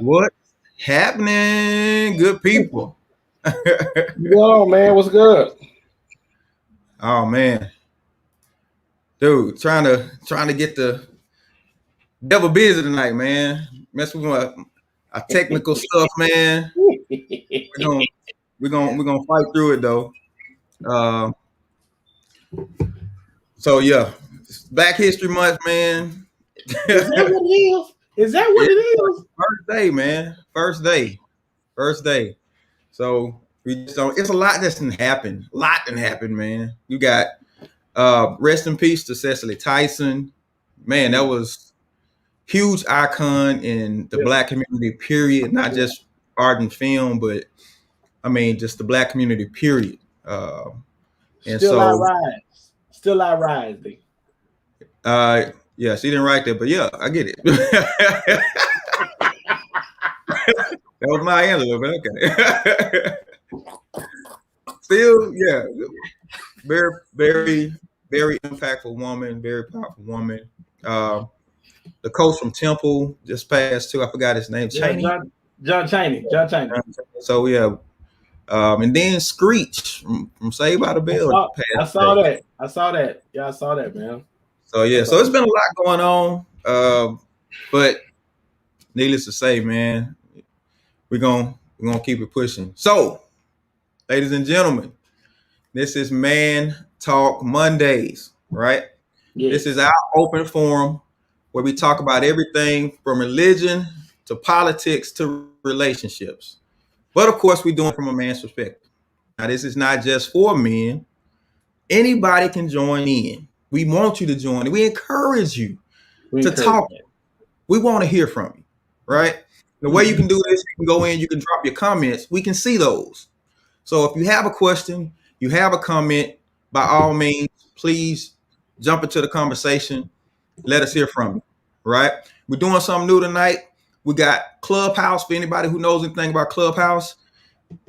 What happening, good people? Yo, man, what's good? Oh man, dude, trying to get the devil busy tonight, man. Mess with my technical stuff, man. We're gonna we're gonna fight through it though. Um, so yeah, Black History Month, man. Is that what it is? Is that what Yeah, it is? first day, man. First day. So we just don't. It's a lot that's done happened. A lot that happened, man. You got rest in peace to Cecily Tyson. Man, that was huge icon in the Yeah, black community, period. Not yeah. just art and film, but I mean, just the black community, period. And Still I so, rise. Still I rise, B. yeah, she didn't write that, but yeah, I get it. That was my answer, but okay. Still, yeah, very, very, very impactful woman, very powerful woman. Um, the coach from Temple just passed too. I forgot his name, Yeah, Cheney. John Cheney. John Cheney. So yeah, and then Screech from Saved by the I Bell saw I passed saw today. that. I saw that. Yeah, I saw that, man. So I yeah, saw so it's that. been a lot going on. But needless to say, man, we're gonna keep it pushing. So, ladies and gentlemen, this is Man Talk Mondays, right? This is Yes. our open forum where we talk about everything from religion to politics to relationships. But of course, we're doing it from a man's perspective. Now, this is not just for men. Anybody can join in. We want you to join. We encourage you We to encourage talk. that. We want to hear from you, right? The way you Mm-hmm. can do this, you can go in, you can drop your comments. We can see those. So if you have a question, you have a comment, by all means, please jump into the conversation. Let us hear from you, right? We're doing something new tonight. We got Clubhouse for anybody who knows anything about Clubhouse.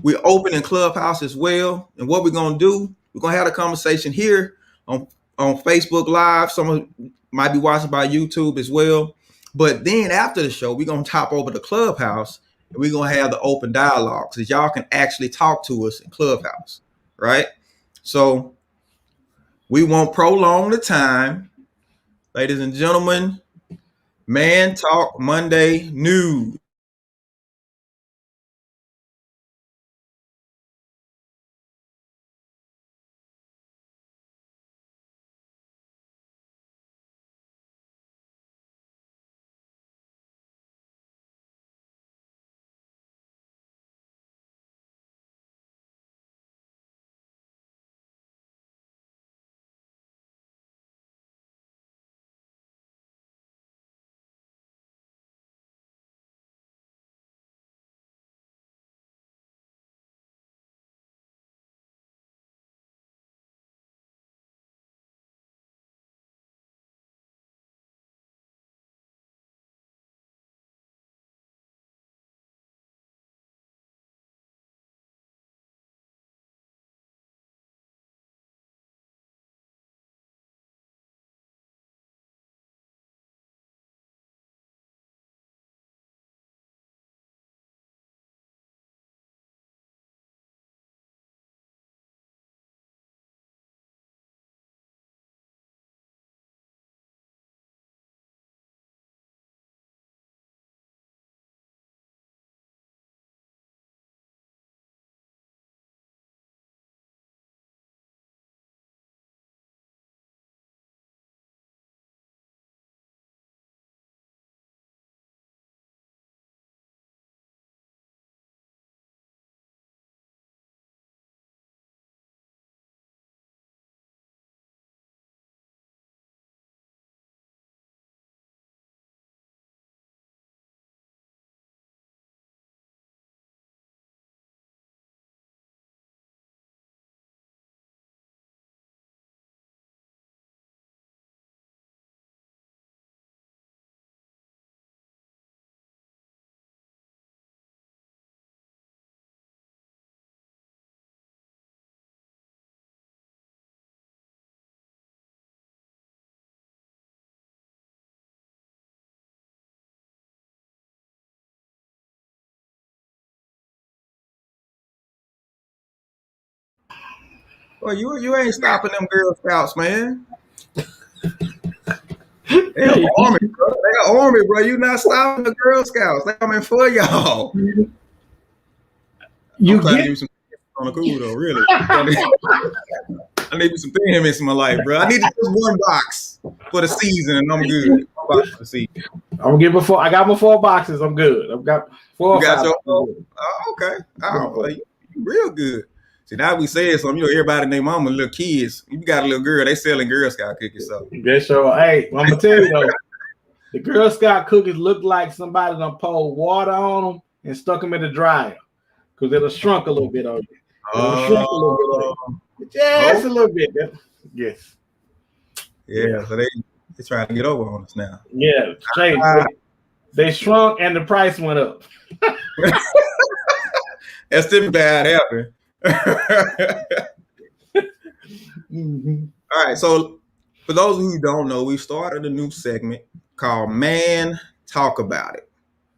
We're open in Clubhouse as well. And what we're gonna do, we're gonna have a conversation here on Facebook Live. Someone might be watching by YouTube as well. But then after the show, we're gonna top over the Clubhouse and we're gonna have the open dialogue so y'all can actually talk to us in Clubhouse, right? So we won't prolong the time. Ladies and gentlemen, Man Talk Monday News. Well, you ain't stopping them Girl Scouts, man. They an Hey, army, bro. They an army, bro. You not stopping the Girl Scouts. They coming for y'all. I'm you trying to get give you some on the cool though, really. I need some thin mints in my life, bro. I need just one box for the season, and I'm good. One box for the season. I got my 4 boxes. I'm good. I've got 4 You or got 5. your I'm oh, good. okay. Give me Oh, well, 4. you real good. See, now we say something. Everybody and their mama, little kids. You got a little girl. They selling Girl Scout cookies. So Yes, sure. Hey, I'm gonna tell you though, the Girl Scout cookies look like somebody done poured water on them and stuck them in the dryer because it'll shrunk a little bit on you. It'll shrunk a little bit on oh, you. Just oh, a little bit. Yes. yeah. Yeah. So they trying to get over on us now. Yeah. Straight. Ah, They shrunk and the price went up. that's still bad happen. Mhm. All right. So for those who don't know, we started a new segment called "Man Talk About It."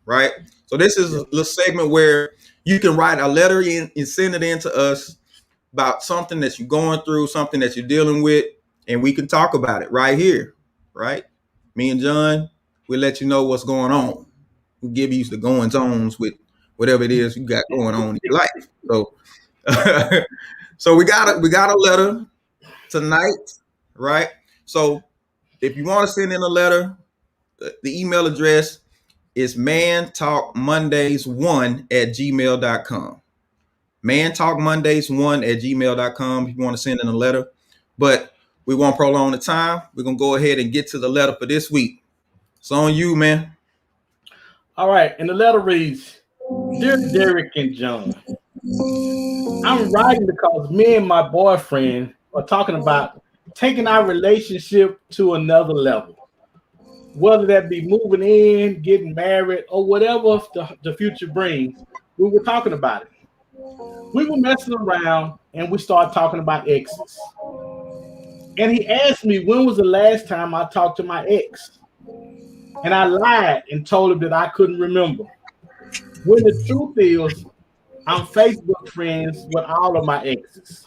Right. So this is a little segment where you can write a letter in and send it in to us about something that you're going through, something that you're dealing with, and we can talk about it right here. Right. Me and John, we'll let you know what's going on. We'll give you the goings ons with whatever it is you got going on in your life. So so we got a letter tonight, right? So if you want to send in a letter, the email address is mantalkmondays1@gmail.com. Mantalkmondays1@gmail.com if you want to send in a letter. But we won't prolong the time. We're gonna go ahead and get to the letter for this week. It's on you, man. All right. And the letter reads, Dear Derek and John, I'm writing because me and my boyfriend are talking about taking our relationship to another level. Whether that be moving in, getting married, or whatever the future brings, we were talking about it. We were messing around and we started talking about exes. And he asked me when was the last time I talked to my ex. And I lied and told him that I couldn't remember. When the truth is, I'm Facebook friends with all of my exes.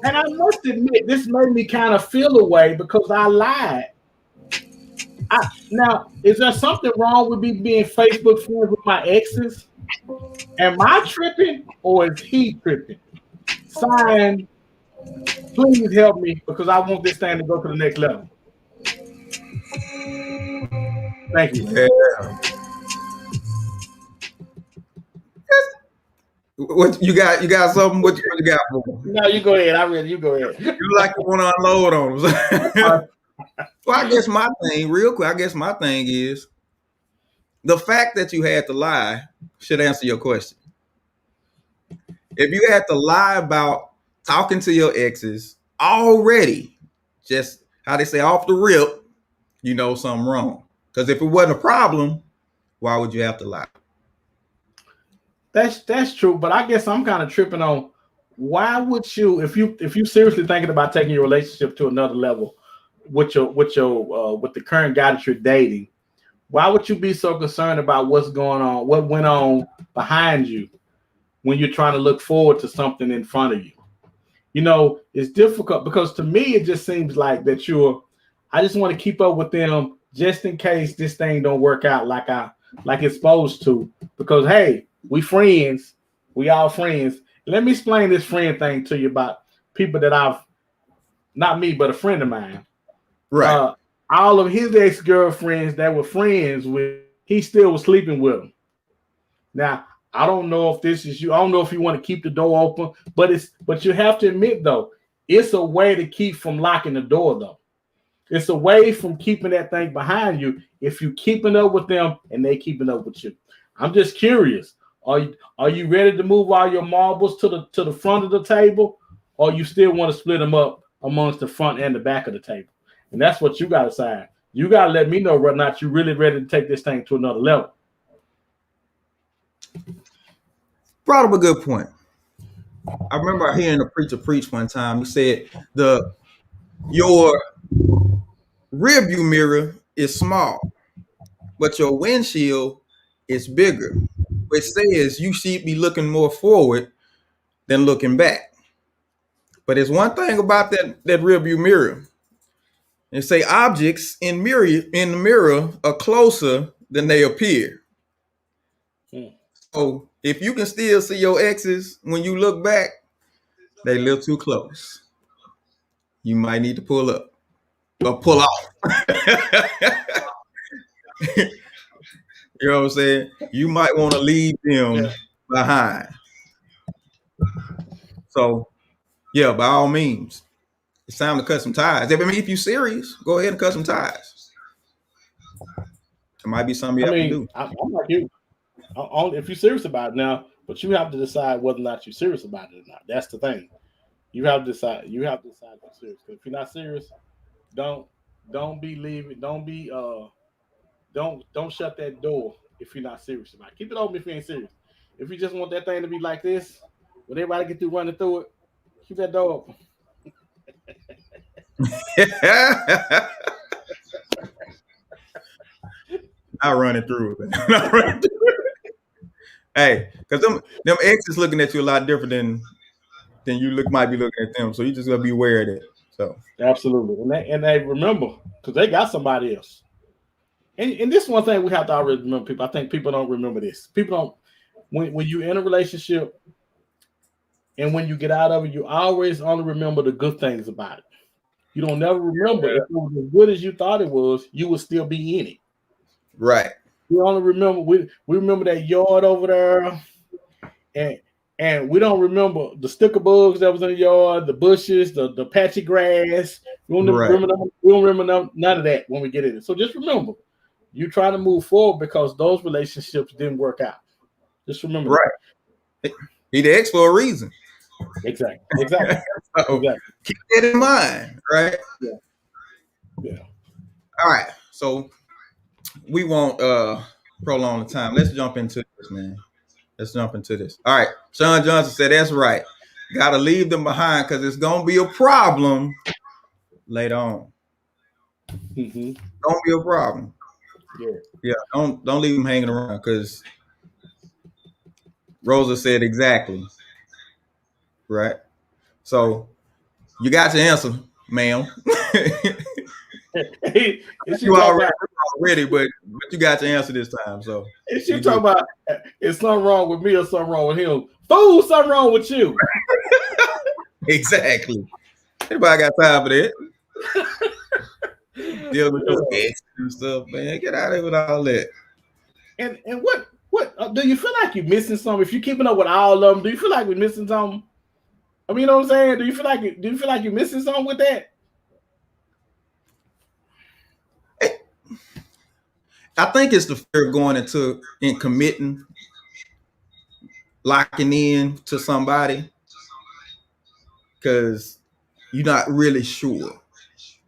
And I must admit, this made me kind of feel away because I lied. Now, is there something wrong with me being Facebook friends with my exes? Am I tripping or is he tripping? Sign, please help me because I want this thing to go to the next level. Thank you. Yeah. What you got? You got something? What you got for me? No, you go ahead. I read. You go ahead. You like you want to unload on them? Well, I guess my thing, real quick. I guess my thing is the fact that you had to lie should answer your question. If you had to lie about talking to your exes already, just how they say off the rip, you know something wrong. Because if it wasn't a problem, why would you have to lie? That's true, but I guess I'm kind of tripping on why would you if you seriously thinking about taking your relationship to another level with the current guy that you're dating, why would you be so concerned about what's going on, what went on behind you when you're trying to look forward to something in front of you? You know, it's difficult because to me it just seems like that I just want to keep up with them just in case this thing don't work out like it's supposed to. Because hey, we friends, we all friends. Let me explain this friend thing to you about people that I've not me, but a friend of mine. Right. Uh all of his ex-girlfriends that were friends with, he still was sleeping with them. Now, I don't know if this is you. I don't know if you want to keep the door open, but you have to admit though, it's a way to keep from locking the door though. It's a way from keeping that thing behind you if you keeping up with them and they keeping up with you. I'm just curious. Are you ready to move all your marbles to the front of the table, or you still want to split them up amongst the front and the back of the table? And that's what you got to decide. You got to let me know whether or not you're really ready to take this thing to another level. Brought up a good point. I remember hearing a preacher preach one time. He said your rear view mirror is small, but your windshield is bigger. Which says you should be looking more forward than looking back. But there's one thing about that rearview mirror. They say objects in the mirror are closer than they appear. Mm. So if you can still see your exes when you look back, they live too close. You might need to pull up or pull off. You know what I'm saying? You might want to leave them Yeah. behind. So yeah, by all means, it's time to cut some ties. I mean, if you're serious, go ahead and cut some ties. It might be something I you have to mean, do. I'm like you. If you're serious about it now, but you have to decide whether or not you're serious about it or not. That's the thing. You have to decide. You have to decide if you're serious. 'Cause if you're not serious, don't don't be leaving. Don't shut that door if you're not serious about it. Keep it open if you ain't serious. If you just want that thing to be like this, when everybody get through running through it, keep that door open. Not running through it. Not running through it. Hey, because them exes looking at you a lot different than you might be looking at them. So you just gotta be aware of that. So Absolutely, and they remember because they got somebody else. And this one thing we have to always remember, people. I think people don't remember this. People don't when you're in a relationship and when you get out of it, you always only remember the good things about it. You don't never remember if it was as good as you thought it was, you would still be in it. right, We only remember we remember that yard over there, and we don't remember the sticker bugs that was in the yard, the bushes, the patchy grass. right, We don't remember none of that when we get in it. So just remember, you try to move forward because those relationships didn't work out. Just remember that. right. He the ex for a reason. Exactly. Exactly. So Exactly. keep that in mind, right? Yeah. Yeah. All right. So we won't prolong the time. Let's jump into this, man. Let's jump into this. All right. Sean Johnson said that's right. Gotta leave them behind because it's gonna be a problem later on. Hmm. Don't be a problem. Yeah. Yeah, don't leave them hanging around because Rosa said exactly, right? So you got your answer, ma'am. Is she you talking about? already, but you got your answer this time. So Is she you good. talking about? Is something wrong with me or something wrong with him? Fool, something wrong with you. Exactly. Anybody got time for that? Dealing with your Yeah. ex and stuff, man. Get out of here with all that. And what do you feel like you're missing something? If you're keeping up with all of them, do you feel like we're missing something? I mean, you know what I'm saying? Do you feel like you're missing something with that? I think it's the fear of going and committing, locking in to somebody because you're not really sure.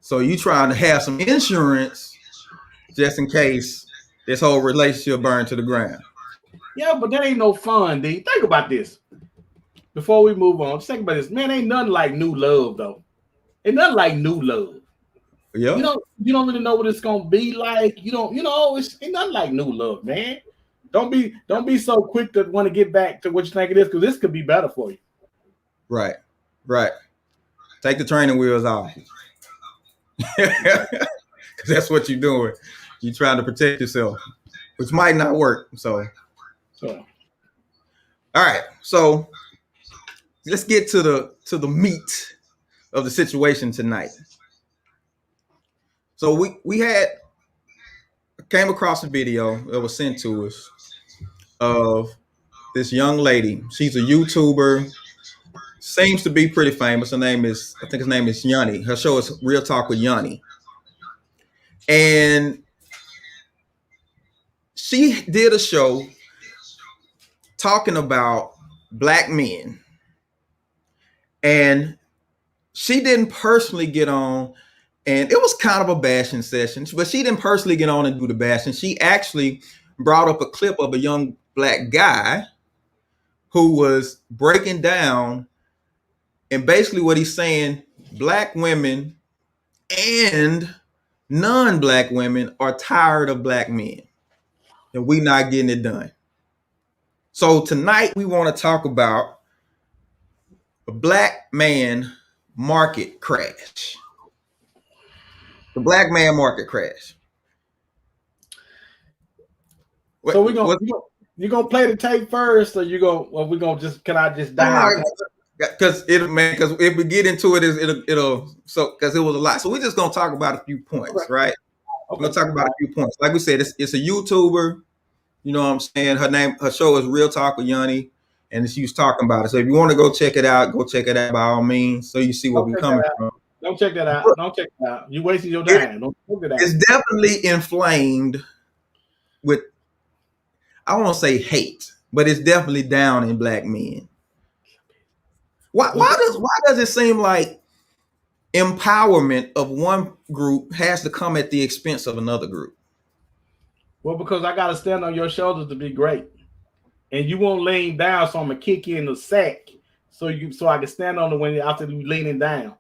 So you trying to have some insurance just in case this whole relationship burned to the ground. Yeah, but that ain't no fun, D. Think about this. Before we move on, just think about this. Man, ain't nothing like new love, though. Ain't nothing like new love. Yeah, You don't really know what it's gonna be like. It's ain't nothing like new love, man. Don't be so quick to want to get back to what you think it is, because this could be better for you. right, right. Take the training wheels off. Exactly. That's what you're doing. You're trying to protect yourself, which might not work. So, So all right. So let's get to the meat of the situation tonight. So we had came across a video that was sent to us of this young lady. She's a YouTuber. Seems to be pretty famous. I think his name is Yanni. Her show is Real Talk with Yanni. And she did a show talking about black men. And she didn't personally get on, and it was kind of a bashing session, but she didn't personally get on and do the bashing. She actually brought up a clip of a young black guy who was breaking down, and basically what he's saying, black women and non-black women are tired of black men, and we not getting it done. So tonight we want to talk about a black man market crash. The black man market crash. What, So what, you gonna play the tape first, or you gonna or we gonna just can I just dive? because it man, because if we get into it, it'll so because it was a lot. So we're just gonna talk about a few points, Okay, right? We're gonna okay, talk about a few points. Like we said, it's a YouTuber. You know what I'm saying? Her show is Real Talk with Yanni, and she was talking about it. So if you want to go check it out, go check it out by all means, so you see where don't we're check that coming out. from. Don't check that out. Don't check that out. You wasting your It, time. Don't check it out. it's definitely inflamed with, I won't say hate, but it's definitely down in black men. Why does it seem like empowerment of one group has to come at the expense of another group? Well, because I gotta stand on your shoulders to be great, and you won't lean down, so I'm gonna kick you in the sack, so I can stand on the when after you leaning down.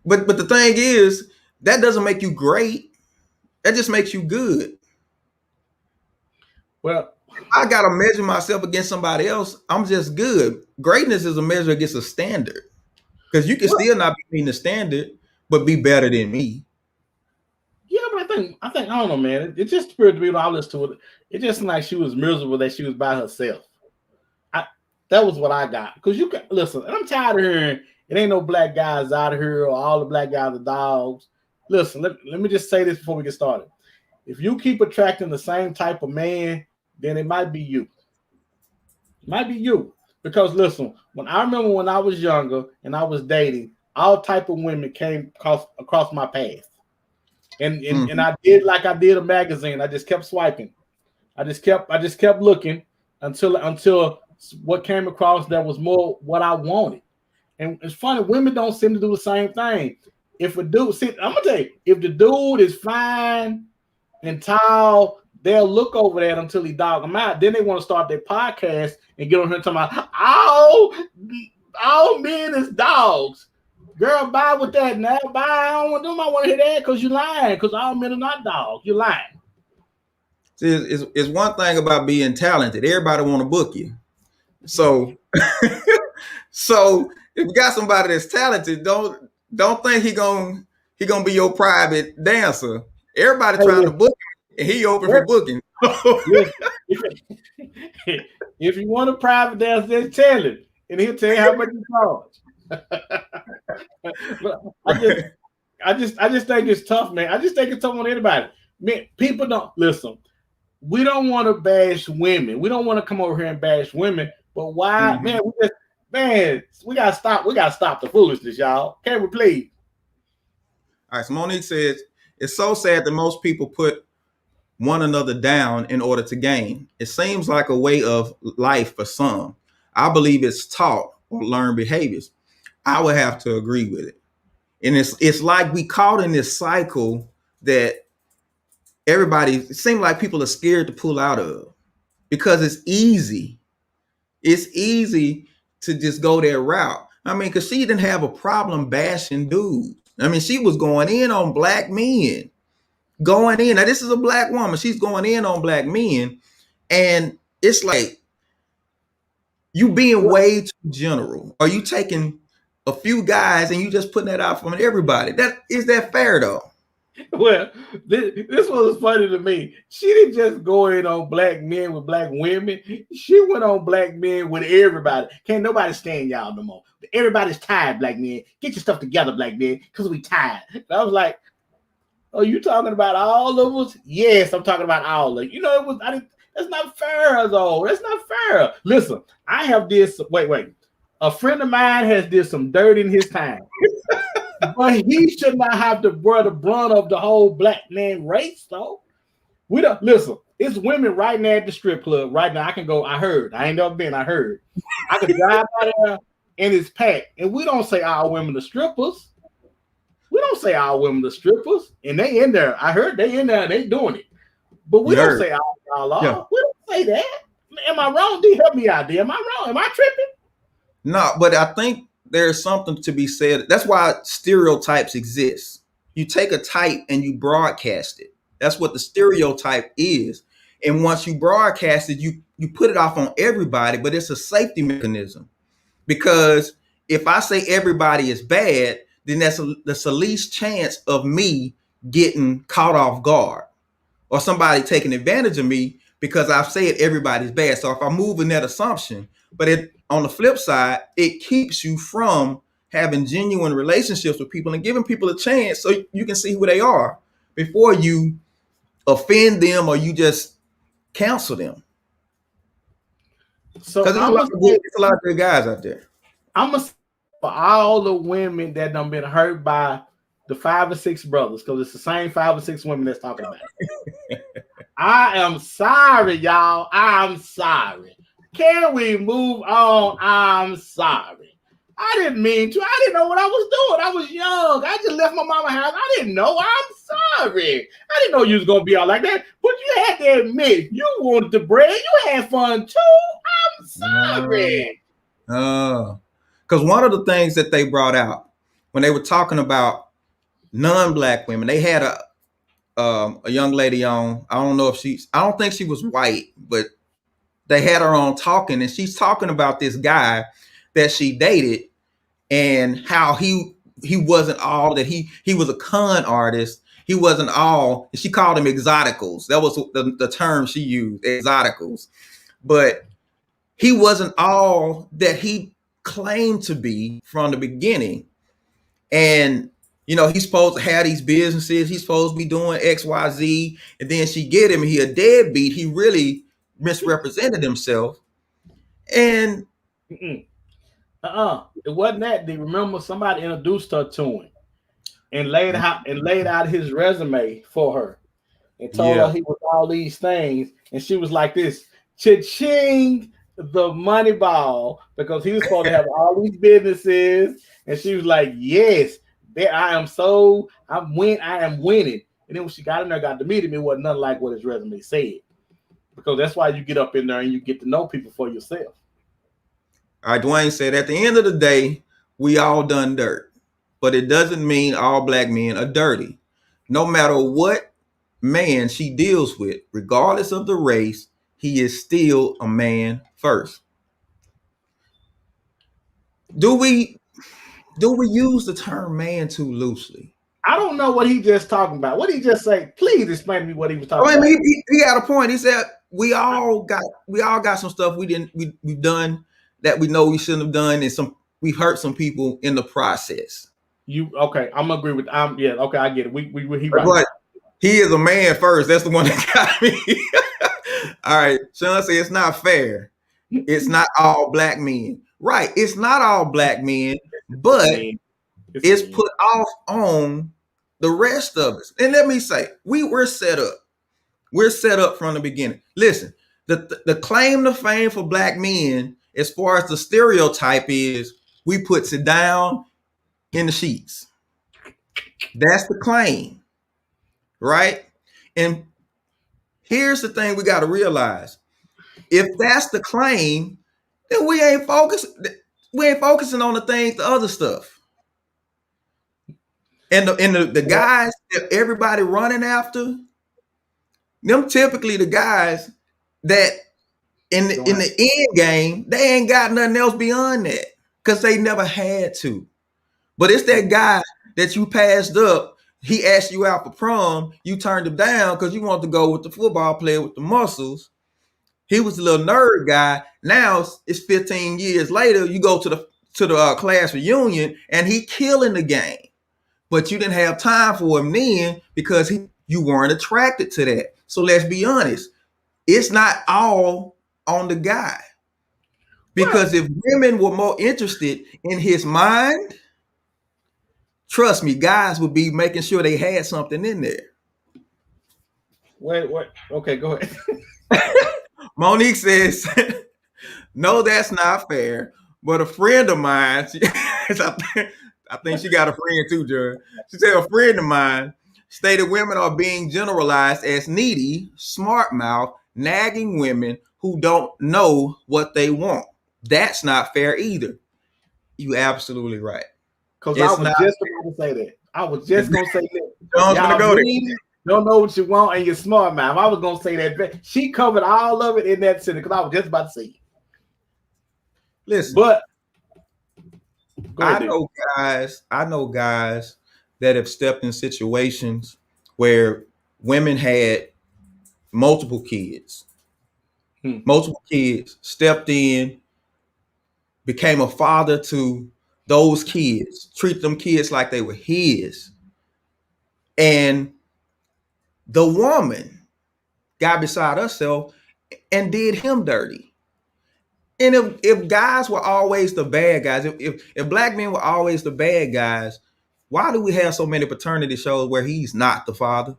But the thing is, that doesn't make you great. That just makes you good. Well, I gotta measure myself against somebody else. I'm just good. Greatness is a measure against a standard. Because you can well, still not be meeting the standard, but be better than me. yeah, but I think I don't know, man. It just appeared to be when I listened to it. It just seemed like she was miserable that she was by herself. I That was what I got. Because you can listen, and I'm tired of hearing it ain't no black guys out of here or all the black guys are dogs. Listen, let me just say this before we get started. If you keep attracting the same type of man, then it might be you. It might be you. Because listen, when I remember when I was younger and I was dating, all type of women came across my path. And Mhm. I did like I did a magazine. I just kept swiping. I just kept looking until what came across that was more what I wanted. And it's funny, women don't seem to do the same thing. If a dude, see, I'm gonna tell you, if the dude is fine and tall, they'll look over that until he dog them out. Then they want to start their podcast and get on here talking about all men is dogs. Girl, bye with that now. Bye. I don't want to hear that because you're lying. Because all men are not dogs. You're lying. See, it's one thing about being talented. Everybody want to book you. So so if you got somebody that's talented, don't think he gonna be your private dancer. Everybody Hey, trying to listen, book him, and he open for booking. listen. If you want a private dance, just tell him, and he'll tell you how much you charge. But I just think it's tough, man. I just think it's tough on anybody. Man, people don't listen. We don't want to bash women. We don't want to come over here and bash women. But why, Mhm. man? We gotta stop. We gotta stop the foolishness, y'all. Can we please? All right, so Monique says it's so sad that most people put one another down in order to gain. It seems like a way of life for some. I believe it's taught or learned behaviors. I would have to agree with it. And it's like we caught in this cycle that everybody, it seems like people are scared to pull out of because it's easy. It's easy to just go that route. I mean, because she didn't have a problem bashing dudes. I mean, she was going in on black men, going in. Now, this is a black woman. She's going in on black men. And it's like you being way too general. Are you taking a few guys and you just putting that out from everybody? That is that fair though? Well, this was funny to me. She didn't just go in on black men with black women. She went on black men with everybody. Can't nobody stand y'all no more. Everybody's tired, black men. Get your stuff together, black men, because we tired. And I was like, "Oh, you talking about all of us?" Yes, I'm talking about all of you. You know, it was. I didn't. That's not fair, though. That's not fair. Listen, I have this. Wait. A friend of mine has did some dirt in his time. But he should not have to bear the brunt of the whole black man race, though. We don't listen. It's women right now at the strip club right now. I can go. I heard. I ain't never been. I heard. I could drive by there and it's packed. And we don't say all women are strippers. We don't say all women are strippers. And they in there. I heard they in there and they doing it. But we You don't heard? say all Yeah. are. We don't say that. Am I wrong? D, help me out there. Am I wrong? Am I tripping? No, but I think there's something to be said. That's why stereotypes exist. You take a type and you broadcast it. That's what the stereotype is. And once you broadcast it, you put it off on everybody, but it's a safety mechanism. Because if I say everybody is bad, then that's the least chance of me getting caught off guard or somebody taking advantage of me because I've said everybody's bad. So if I move in that assumption, but on the flip side, it keeps you from having genuine relationships with people and giving people a chance so you can see who they are before you offend them or you just cancel them. So Because there's a lot of good guys out there. I'm gonna say for all the women that done been hurt by the 5 or 6 brothers, because it's the same 5 or 6 women that's talking about it. I am sorry, y'all. I'm sorry. Can we move on? I'm sorry. I didn't mean to. I didn't know what I was doing. I was young. I just left my mama's house. I didn't know. I'm sorry. I didn't know you was gonna be all like that. But you had to admit you wanted the bread. You had fun too. I'm sorry. Because one of the things that they brought out when they were talking about non-black women, they had a young lady on. I don't think she was white, but they had her on talking, and she's talking about this guy that she dated and how he wasn't all that he was a con artist. He wasn't all. She called him exoticals. That was the term she used, exoticals. But he wasn't all that he claimed to be from the beginning. And he's supposed to have these businesses. He's supposed to be doing X, Y, Z. And then she get him. He a deadbeat. He really misrepresented himself. And It wasn't that. They remember somebody introduced her to him and laid out his resume for her and told her he was all these things. And she was like this, cha-ching, the money ball, because he was supposed to have all these businesses. And she was like, yes, I am winning. And then when she got in there, got to meet him, it wasn't nothing like what his resume said. Because that's why you get up in there and you get to know people for yourself. All right, Dwayne said, at the end of the day, we all done dirt. But it doesn't mean all black men are dirty. No matter what man she deals with, regardless of the race, he is still a man first. Do we use the term man too loosely? I don't know what he just talking about. What did he just say? Please explain to me what he was talking about. He had a point. He said we all got some stuff we've done that we know we shouldn't have done, and we've hurt some people in the process. Okay? I'm agree with. Yeah. Okay, I get it. He right. But he is a man first. That's the one that got me. All right, Sean said it's not fair. It's not all black men. Right. It's not all black men, but it's put off on the rest of us. And let me say, we're set up. We're set up from the beginning. Listen, the claim to fame for black men, as far as the stereotype is, we puts it down in the sheets. That's the claim, right? And here's the thing we got to realize. If that's the claim, then we ain't focusing on the other stuff. And the guys that everybody running after, them typically the guys that in the end game, they ain't got nothing else beyond that because they never had to. But it's that guy that you passed up. He asked you out for prom. You turned him down because you wanted to go with the football player with the muscles. He was a little nerd guy. Now it's 15 years later. You go to the class reunion and he killing the game. But you didn't have time for him then because you weren't attracted to that. So let's be honest. It's not all on the guy. Because if women were more interested in his mind, trust me, guys would be making sure they had something in there. Wait. Okay, go ahead. Monique says, no, that's not fair. But a friend of mine, I think she got a friend too, Jared. She said a friend of mine stated women are being generalized as needy, smart mouth, nagging women who don't know what they want. That's not fair either. You absolutely right. Because I was just about to say that. I was just gonna say that. John's gonna go there. don't know what you want, and you're smart, man. I was gonna say that. She covered all of it in that sentence because I was just about to say it. Listen, But go ahead, I dude. know guys that have stepped in situations where women had multiple kids, stepped in, became a father to those kids, treat them kids like they were his. And the woman got beside herself and did him dirty. And if guys were always the bad guys, if black men were always the bad guys, why do we have so many paternity shows where he's not the father?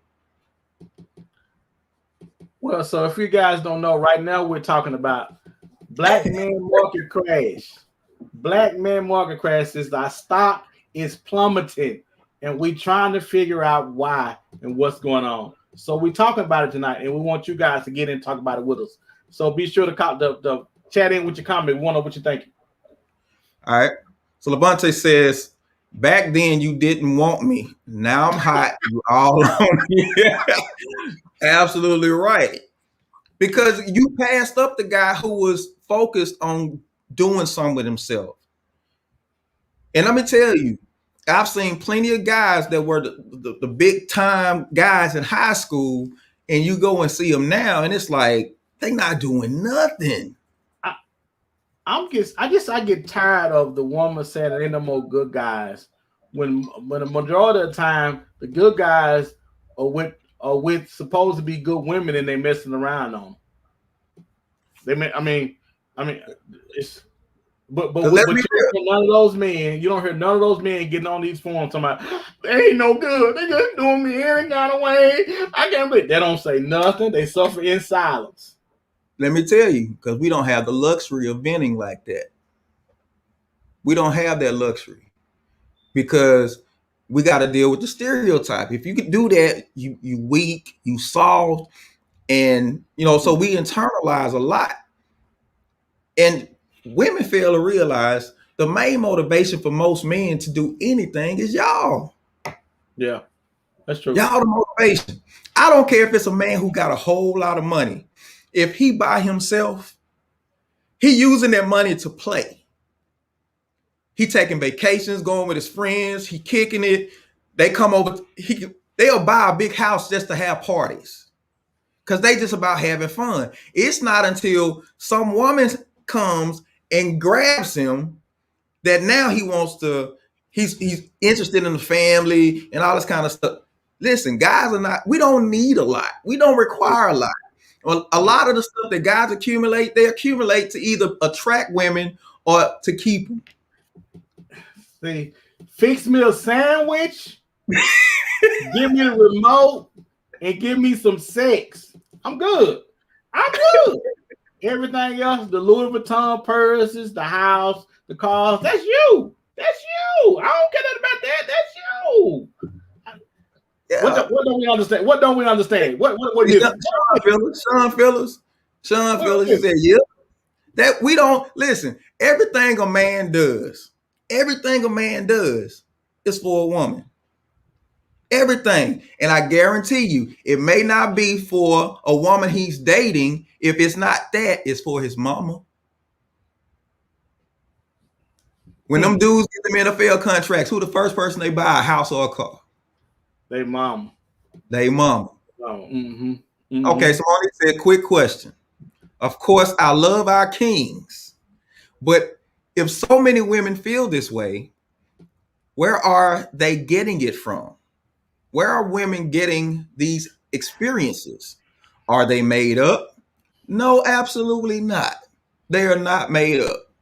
Well, so if you guys don't know, right now we're talking about black men market crash. Black men market crash is our stock is plummeting, and we trying to figure out why and what's going on. So we talking about it tonight, and we want you guys to get in and talk about it with us. So be sure to the chat in with your comment. We want to know what you're thinking. All right. So Levante says, back then you didn't want me. Now I'm hot. You all on me. Absolutely right. Because you passed up the guy who was focused on doing something with himself. And let me tell you, I've seen plenty of guys that were the big time guys in high school, and you go and see them now, and it's like they not doing nothing. I get tired of the woman saying there ain't no more good guys when the majority of the time the good guys are with supposed to be good women and they messing around on. I mean, it's but you don't hear none of those men. You don't hear none of those men getting on these forums talking about they ain't no good. They just doing me any kind of way. I can't believe they don't say nothing. They suffer in silence. Let me tell you, because we don't have the luxury of venting like that. We don't have that luxury because we got to deal with the stereotype. If you could do that, you weak, you soft, and so we internalize a lot. And women fail to realize the main motivation for most men to do anything is y'all. Yeah, that's true. Y'all the motivation. I don't care if it's a man who got a whole lot of money. If he by himself, he using that money to play. He taking vacations, going with his friends, he kicking it. They come over, they'll buy a big house just to have parties. Because they just about having fun. It's not until some woman comes and grabs him that now he wants to, he's interested in the family and all this kind of stuff. Listen, guys we don't need a lot. We don't require a lot. Well, a lot of the stuff that guys accumulate, they accumulate to either attract women or to keep them. See, fix me a sandwich, give me the remote, and give me some sex. I'm good. Everything else, the Louis Vuitton purses, the house, the cars, that's you. That's you. I don't care nothing about that. That's you. Yeah. What don't we understand? What don't we understand? What is it? Sean Phillips, he said, yep. That we don't listen. Everything a man does is for a woman. Everything. And I guarantee you, it may not be for a woman he's dating. If it's not that, it's for his mama. When them dudes get them NFL contracts, who the first person they buy a house or a car? They mama. Oh, okay, so Marty said, quick question. Of course, I love our kings. But if so many women feel this way, where are they getting it from? Where are women getting these experiences? Are they made up? No, absolutely not. They are not made up.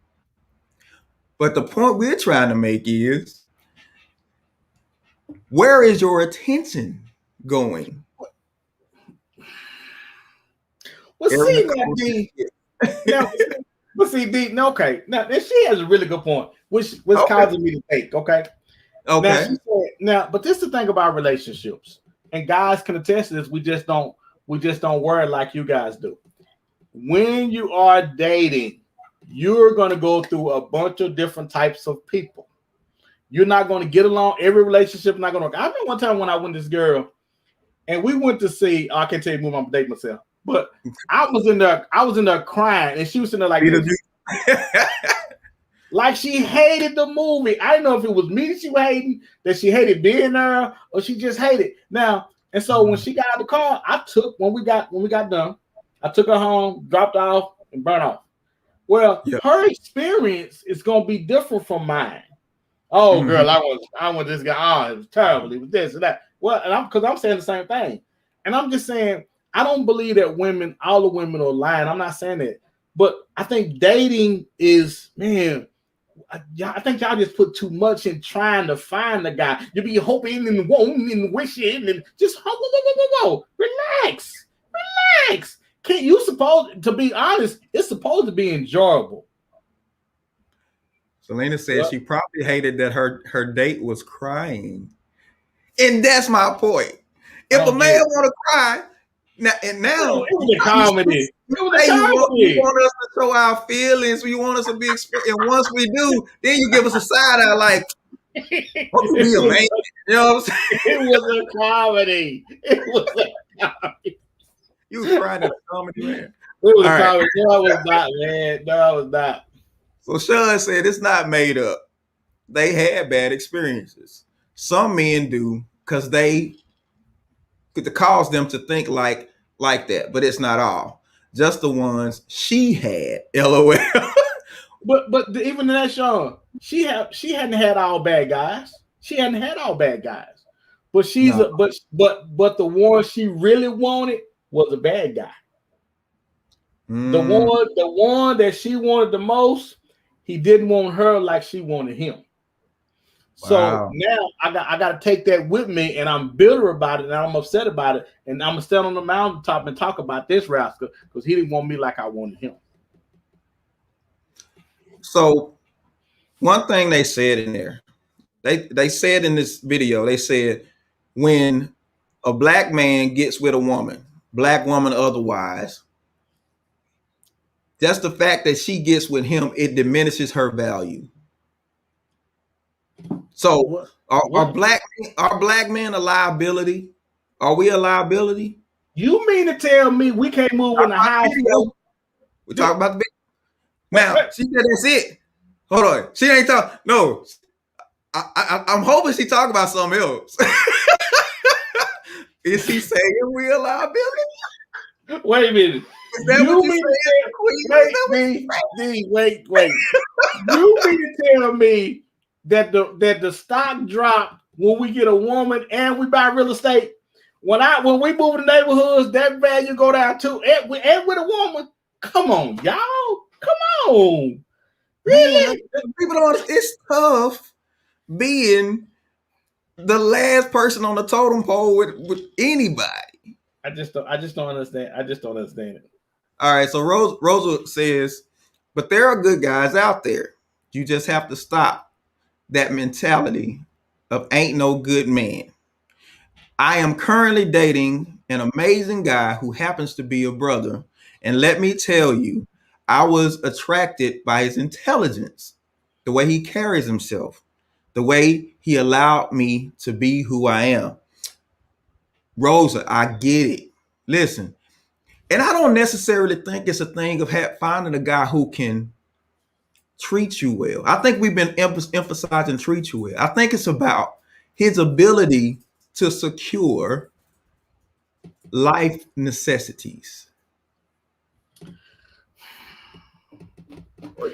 But the point we're trying to make is, where is your attention going? Well, see, D. Now, but see, D. No, okay. Now, she has a really good point, which causing me to think. Okay. Okay. Now, she said, but this is the thing about relationships, and guys can attest to this. We just don't worry like you guys do. When you are dating, you're going to go through a bunch of different types of people. You're not going to get along. Every relationship is not going to work. I remember one time when I went with this girl, and we went to see. I can't tell you when I'm dating myself, but I was in there crying, and she was in there like this. Like she hated the movie. I didn't know if it was me that she was hating, that she hated being there, or she just hated. Now, and so when she got out of the car, I took when we got done, I took her home, dropped off, and burnt off. Well, her experience is gonna be different from mine. Oh, girl, I want this guy. Oh, it was terrible. It was this and that. Well, and I'm saying the same thing, and I'm just saying I don't believe that all the women are lying. I'm not saying that, but I think dating is, man. I think y'all just put too much in trying to find the guy. You be hoping and wanting and wishing and just whoa. Relax. Can't you supposed to be honest? It's supposed to be enjoyable. Selena said she probably hated that her date was crying, and that's my point. If a man want to cry, now it was a comedy. You want us to show our feelings. You want us to be expressed, and once we do, then you give us a side eye like, "Oh, be a man." You know what I'm saying? It was a comedy. It was a comedy. You was crying at a comedy, man. It was a comedy. No, I was not, man. No, I was not. So Sean said it's not made up. They had bad experiences. Some men do because they could cause them to think like that, but it's not all. Just the ones she had. LOL. But even in that, Sean, she hadn't had all bad guys. She hadn't had all bad guys. But but the one she really wanted was a bad guy. The one that she wanted the most, he didn't want her like she wanted him. So now I got to take that with me, and I'm bitter about it, and I'm upset about it, and I'm gonna stand on the mountaintop and talk about this rascal because he didn't want me like I wanted him. So one thing they said in there, they said in this video, they said when a black man gets with a woman, black woman otherwise, just the fact that she gets with him, it diminishes her value. So are black men a liability? Are we a liability? You mean to tell me we can't move in the house? We talk about the video. Now she said that's it. Hold on, she ain't talking. No, I'm hoping she talking about something else. Is he saying we a liability? Wait a minute. Is that you mean wait. You mean to tell me that the stock dropped when we get a woman and we buy real estate? When we move in neighborhoods, that value go down too. And with a woman, come on, y'all, come on, really? Man, people don't. It's tough being the last person on the totem pole with anybody. I just don't understand. I just don't understand it. All right, so Rosa says, but there are good guys out there. You just have to stop that mentality of ain't no good man. I am currently dating an amazing guy who happens to be a brother. And let me tell you, I was attracted by his intelligence, the way he carries himself, the way he allowed me to be who I am. Rosa, I get it. Listen, and I don't necessarily think it's a thing of finding a guy who can treat you well. I think we've been emphasizing treat you well. I think it's about his ability to secure life necessities.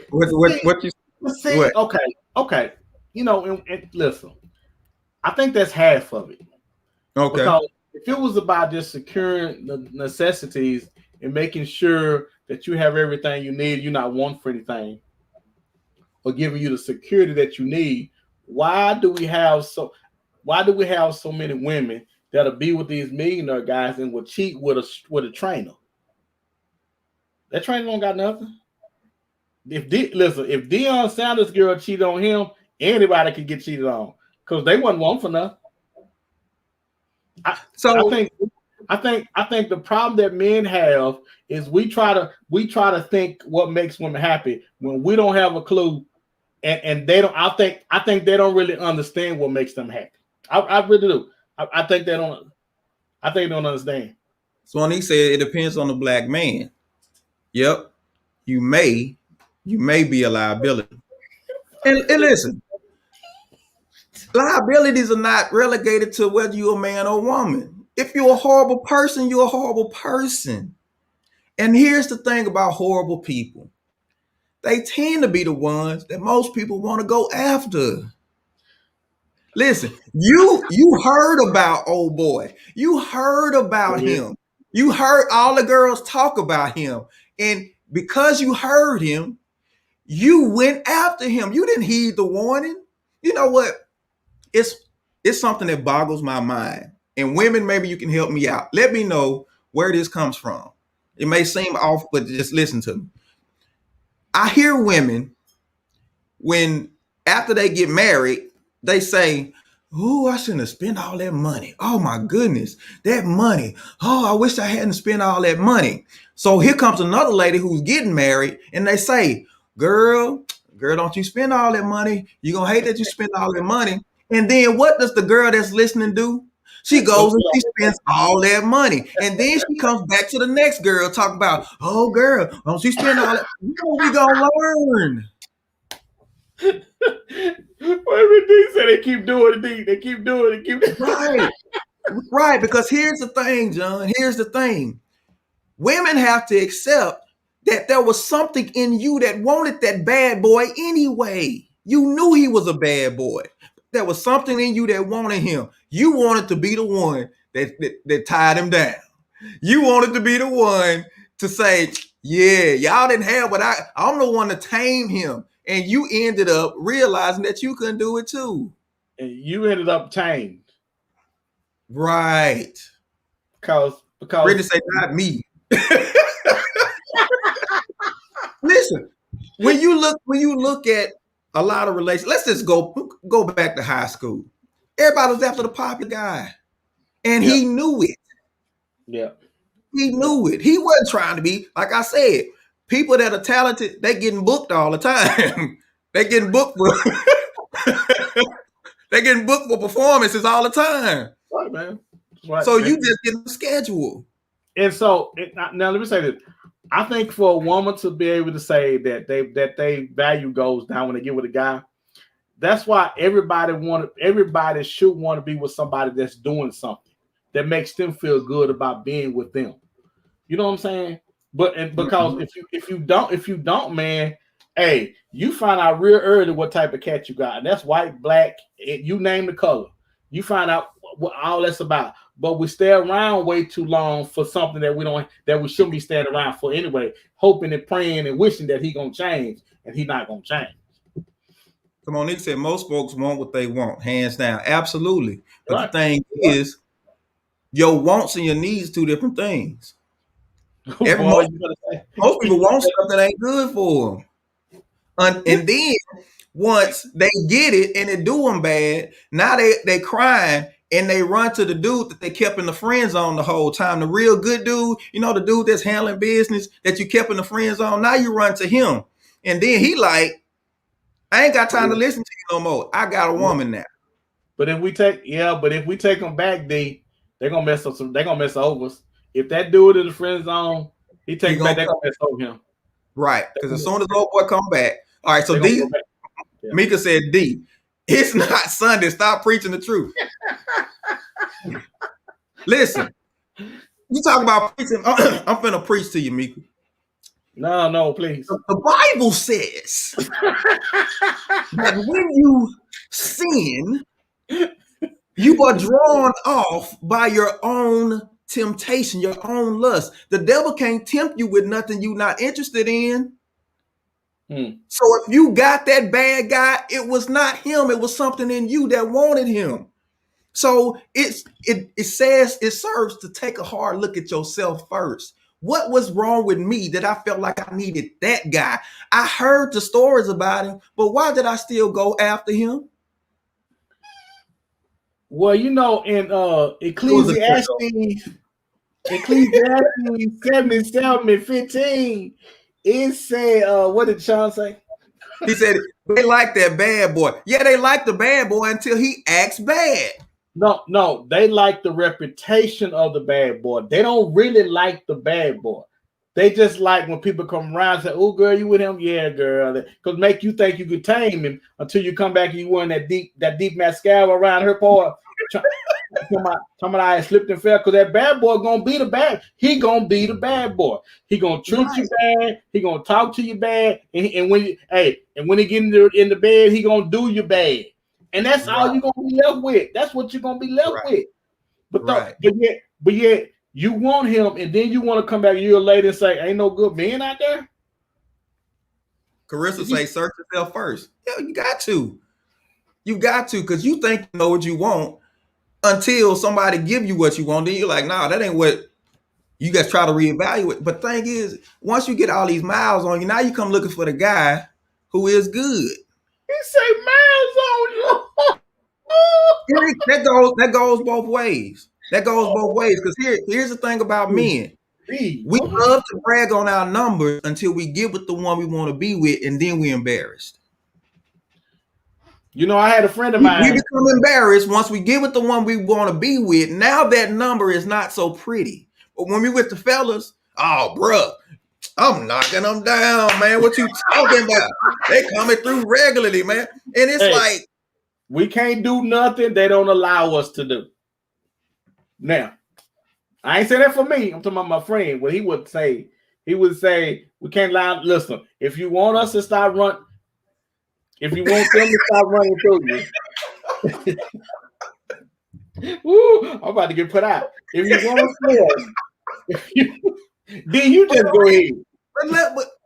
What you see? What? Okay. You know, and listen, I think that's half of it. Okay. Because if it was about just securing the necessities and making sure that you have everything you need, you're not wanting for anything, or giving you the security that you need, why do we have so many women that'll be with these millionaire guys and will cheat with a trainer? That trainer don't got nothing. If Deion Sanders' girl cheated on him, anybody can get cheated on because they wasn't one for nothing. I think the problem that men have is we try to think what makes women happy when we don't have a clue, and they don't. I think they don't really understand what makes them happy. I really do. I think they don't. I think they don't understand. Swanee said it depends on the black man. Yep, you may, you may be a liability. And listen, liabilities are not relegated to whether you're a man or woman. If you're a horrible person, you're a horrible person. And here's the thing about horrible people. They tend to be the ones that most people want to go after. Listen, you heard about old boy. You heard about Yeah. him. You heard all the girls talk about him. And because you heard him, you went after him. You didn't heed the warning. You know what? It's it's something that boggles my mind. And women, maybe you can help me out. Let me know where this comes from. It may seem off, but just listen to me. I hear women when after they get married, they say, "Oh, I shouldn't have spent all that money. Oh my goodness, that money. Oh, I wish I hadn't spent all that money." So here comes another lady who's getting married, and they say, "Girl, girl, don't you spend all that money. You're gonna hate that you spent all that money." And then what does the girl that's listening do? She goes and she spends all that money. And then she comes back to the next girl, talk about, "Oh, girl, don't you spend all that?" You know we gonna learn. What they say they keep doing it, they keep doing it, keep Right, right. Because here's the thing, John. Here's the thing. Women have to accept that there was something in you that wanted that bad boy anyway. You knew he was a bad boy. There was something in you that wanted him. You wanted to be the one that tied him down. You wanted to be the one to say, "Yeah, y'all didn't have what I'm the one to tame him." And you ended up realizing that you couldn't do it too. and you ended up changed Right. because Brittany say, "Not me." Listen, when you look at a lot of relations, let's just go back to high school. Everybody was after the popular guy, and yeah, he knew it. yeah. He knew it. He wasn't trying to be like I said. People that are talented, they getting booked all the time. they getting booked for they getting booked for performances all the time. Right, man. Right. So you just get the schedule. And so now let me say this. I think for a woman to be able to say that they value goes down when they get with a guy, that's why everybody should want to be with somebody that's doing something that makes them feel good about being with them. You know what I'm saying? But and because Mhm. if you don't, man, hey, you find out real early what type of cat you got, and that's white, black, you name the color. You find out what all that's about. But we stay around way too long for something that we shouldn't be staying around for anyway, hoping and praying and wishing that he gonna change, and he not gonna change. Come on, Nick said most folks want what they want, hands down. Absolutely. But the Right? thing is, your wants and your needs two different things. Every Boy, you better most say. people want stuff that ain't good for them. And then once they get it and it do them bad, now they crying and they run to the dude that they kept in the friend zone the whole time. The real good dude, the dude that's handling business that you kept in the friend zone. Now you run to him. And then he like, "I ain't got time to listen to you no more. I got a woman now." But if we take them back, they're gonna mess up some. They're gonna mess over us. If that dude in the friend zone, he He take it back. gonna They're come gonna mess over him. right. They're Because as gonna, soon as the old boy come back, all right, so they're gonna D go back. Yeah. Mika said, "D, it's not Sunday. Stop preaching the truth." Listen, you talk about preaching. I'm finna preach to you, Mika. No, please. The Bible says that when you sin, you are drawn off by your own temptation, your own lust. The devil can't tempt you with nothing you're not interested in. So if you got that bad guy, it was not him. It was something in you that wanted him. So it says it serves to take a hard look at yourself first. What was wrong with me that I felt like I needed that guy? I heard the stories about him, but why did I still go after him? Well, in It was a Ecclesiastes 77:15, it said, what did Sean say? He said they like that bad boy. Yeah, they like the bad boy until he acts bad. No, they like the reputation of the bad boy. They don't really like the bad boy. They just like when people come around and say, "Oh, girl, you with him? Yeah, girl." Because make you think you could tame him until you come back and you wearing that deep mascara around her part. Talking about I slipped and fell because that bad boy gonna be the bad. He gonna be the bad boy. He gonna treat you Right, bad. He gonna talk to you bad. And when he get in the bed, he gonna do you bad. And that's all right, you gonna be left with. That's what you're gonna be left right, with. But right. yet you want him, and then you want to come back a year later and say, "Ain't no good men out there." Carissa say, search yourself first. Yeah, you got to. You got to, because you think you know what you want until somebody give you what you want. Then you're like, nah, that ain't what you guys try to reevaluate. But thing is, once you get all these miles on you, now you come looking for the guy who is good. He say, "Miles on you." That goes both ways. That goes both ways. Because here's the thing about men. We Okay. love to brag on our numbers until we get with the one we want to be with, and then we're embarrassed. I had a friend of We mine. become embarrassed once we get with the one we want to be with. Now that number is not so pretty. But when we with the fellas, oh, bruh, I'm knocking them down, man. What you talking about? They coming through regularly, man. And it's Hey, like, we can't do nothing they don't allow us to do. Now, I ain't say that for me. I'm talking about my friend. What he would say, we can't lie. Listen, if you want us to start run, if you want them to stop running through you, woo, I'm about to get put out. If you want us there, then you just go ahead.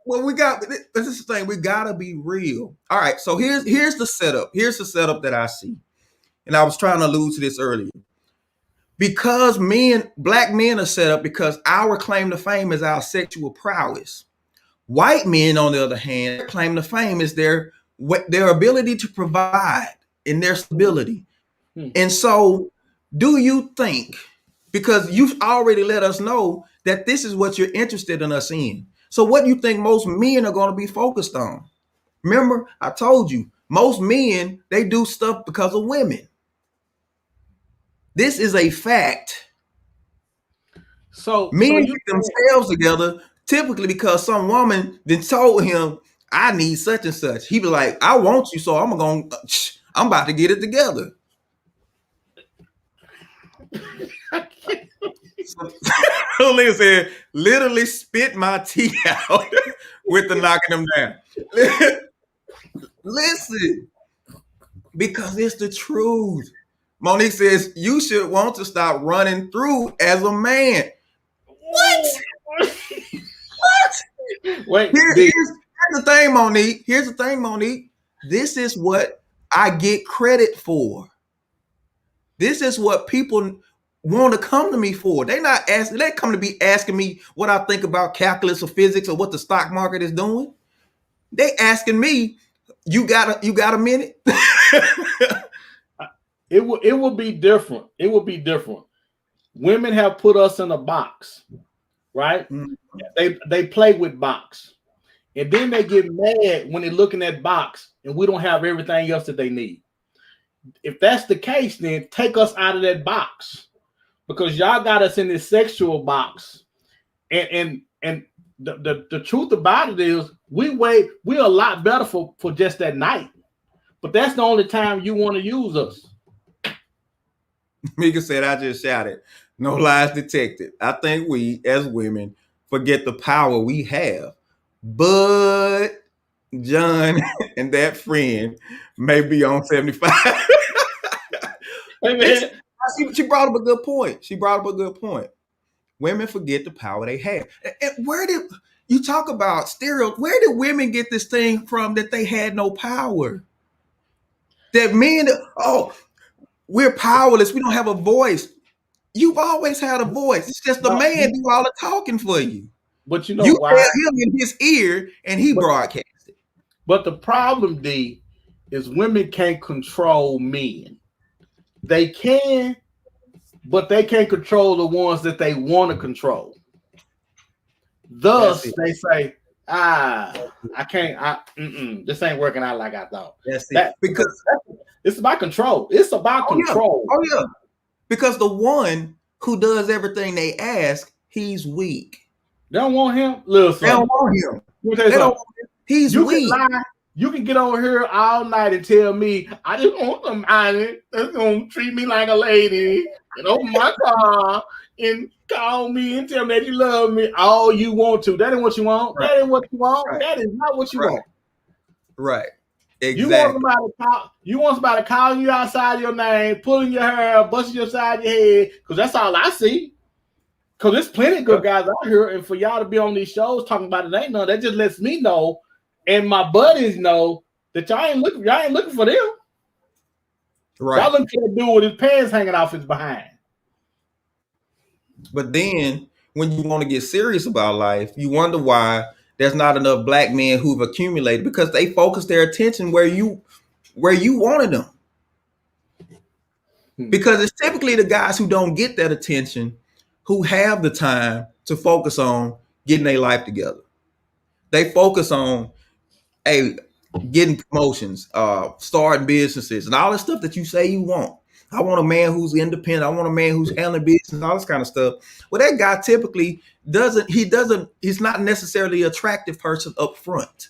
but we got this is the thing. We gotta be real. All right. So here's the setup. Here's the setup that I see. And I was trying to allude to this earlier. Because black men are set up because our claim to fame is our sexual prowess. White men, on the other hand, their claim to fame is their ability to provide and their stability. Hmm. And so, do you think, because you've already let us know that this is what you're interested in us in. So what do you think most men are going to be focused on? Remember, I told you, most men, they do stuff because of women. This is a fact. So Men you get themselves together typically because some woman then told him, I need such and such. He be like, I want you, so I'm about to get it together. So, Lynn said, literally spit my tea out with the knocking them down. Listen, because it's the truth. Monique says, you should want to stop running through as a man. What? What? wait, Here's the thing, Monique. Here's the thing, Monique. This is what I get credit for. This is what people want to come to me for. They're not asking, they come to be asking me what I think about calculus or physics or what the stock market is doing. They asking me, you got a minute? it will be different. It will be different. Women have put us in a box, right? Mm. They play with box. And then they get mad when they're looking at box and we don't have everything else that they need. If that's the case, then take us out of that box because y'all got us in this sexual box. And the truth about it is we're a lot better for just that night. But that's the only time you want to use us. Mika said, I just shouted, no lies detected. I think we, as women, forget the power we have. But John and that friend may be on 75. Hey It's, man, she brought up a good point. She brought up a good point. Women forget the power they have. And where did you talk about stereo? Where did women get this thing from that they had no power? That men, oh, we're powerless. We don't have a voice. You've always had a voice. It's just the no, man do all the talking for you. but you know You tell why? him in his ear, and he But broadcasts it. but the problem, D, is women can't control men. They can, but they can't control the ones that they want to control. That's Thus, it. they say, I can't. This ain't working out like I thought. That's it. That Because It's about control. It's about Oh yeah. control. Oh yeah. Because the one who does everything they ask, he's weak. They don't want him. They don't Listen, want him. let me tell you They don't something. want him. He's You can weak. lie. You can get over here all night and tell me I just want somebody that's gonna treat me like a lady and open my car and call me and tell me that you love me all you want to. That ain't what you want. Right. That ain't what you want. Right. That is not what you Right. want. Right. You want Exactly. somebody to call. You want somebody calling you outside your name, pulling your hair, busting your side of your head, because that's all I see. Because there's plenty of good guys out here, and for y'all to be on these shows talking about it ain't none, that just lets me know, and my buddies know that y'all ain't looking for them. Right. Y'all looking for a dude with his pants hanging off his behind. But then when you want to get serious about life, you wonder why there's not enough black men who've accumulated, because they focus their attention where you wanted them. Because it's typically the guys who don't get that attention who have the time to focus on getting their life together. They focus on getting promotions, starting businesses, and all the stuff that you say you want. I want a man who's independent. I want a man who's handling business, all this kind of stuff. Well, that guy typically he's not necessarily an attractive person up front.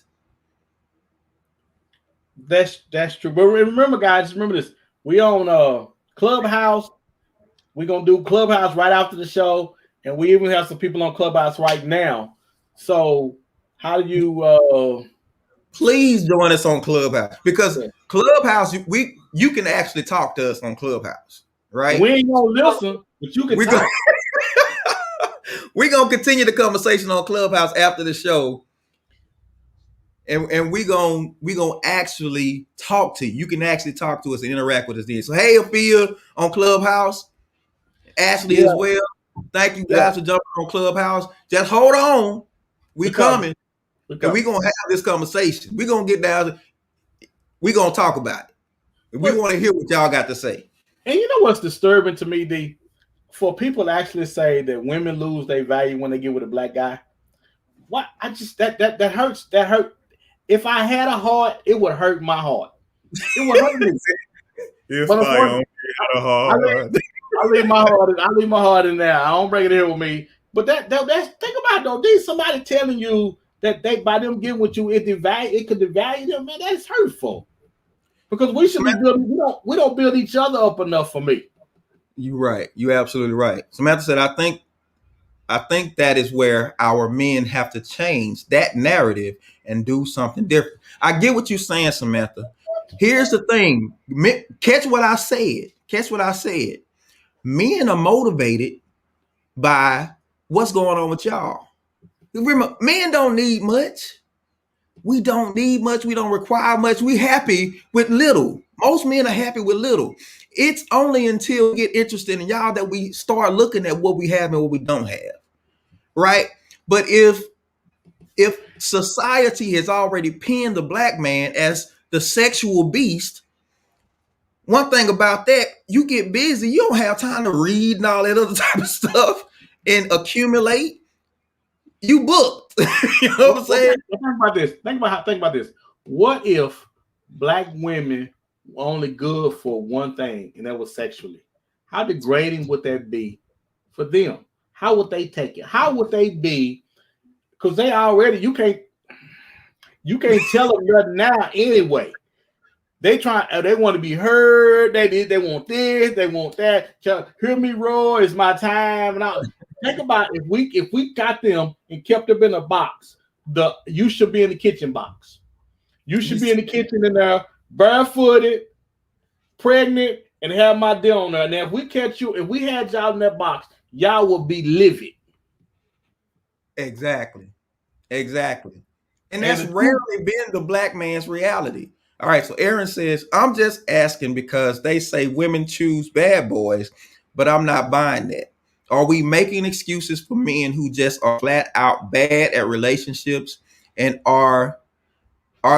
That's true. But remember, guys, remember this. We on Clubhouse. We're gonna do Clubhouse right after the show, and we even have some people on Clubhouse right now. So how do you Please join us on Clubhouse, because Clubhouse, you can actually talk to us on Clubhouse, right? We ain't gonna listen, but you can talk. We're gonna continue the conversation on Clubhouse after the show. And we're gonna actually talk to you. You can actually talk to us and interact with us then. So hey, Aphia on Clubhouse, Ashley as well. Thank you guys for jumping on Clubhouse. Just hold on. We coming. And we're gonna have this conversation. We're gonna get down. We're gonna talk about it. We want to hear what y'all got to say. And you know what's disturbing to me, D? For people to actually say that women lose their value when they get with a black guy. What I just that hurts. That hurt. If I had a heart, it would hurt my heart. It would hurt me. If but I only had a heart. I leave my heart. I leave my heart in there. I don't bring it here with me. But that's think about it, though. There's somebody telling you that they by them getting with you, it could devalue them. Man, that's hurtful. Because we should be building. We don't build each other up enough for me. You're right. You're absolutely right. Samantha said, I think that is where our men have to change that narrative and do something different. I get what you're saying, Samantha. Here's the thing. Catch what I said. Catch what I said. Men are motivated by what's going on with y'all. Remember, men don't need much. We don't need much. We don't require much. We happy with little. Most men are happy with little. It's only until we get interested in y'all that we start looking at what we have and what we don't have. Right? But if society has already pinned the black man as the sexual beast, one thing about that, you get busy, you don't have time to read and all that other type of stuff and accumulate. You booked. You know what I'm saying? Think about this. Think about this. What if black women were only good for one thing, and that was sexually? How degrading would that be for them? How would they take it? How would they be? Because they already you can't tell them nothing now anyway. They want to be heard. They want this. They want that. Hear me roar. It's my time. And I think about if we got them and kept them in a box. You should be in the kitchen box. You should be in the kitchen in there, barefooted, pregnant, and have my deal on there. Now, if we catch you, if we had y'all in that box, y'all would be livid. Exactly. And that's rarely been the black man's reality. All right, so Aaron says, I'm just asking because they say women choose bad boys, but I'm not buying that. Are we making excuses for men who just are flat out bad at relationships, and are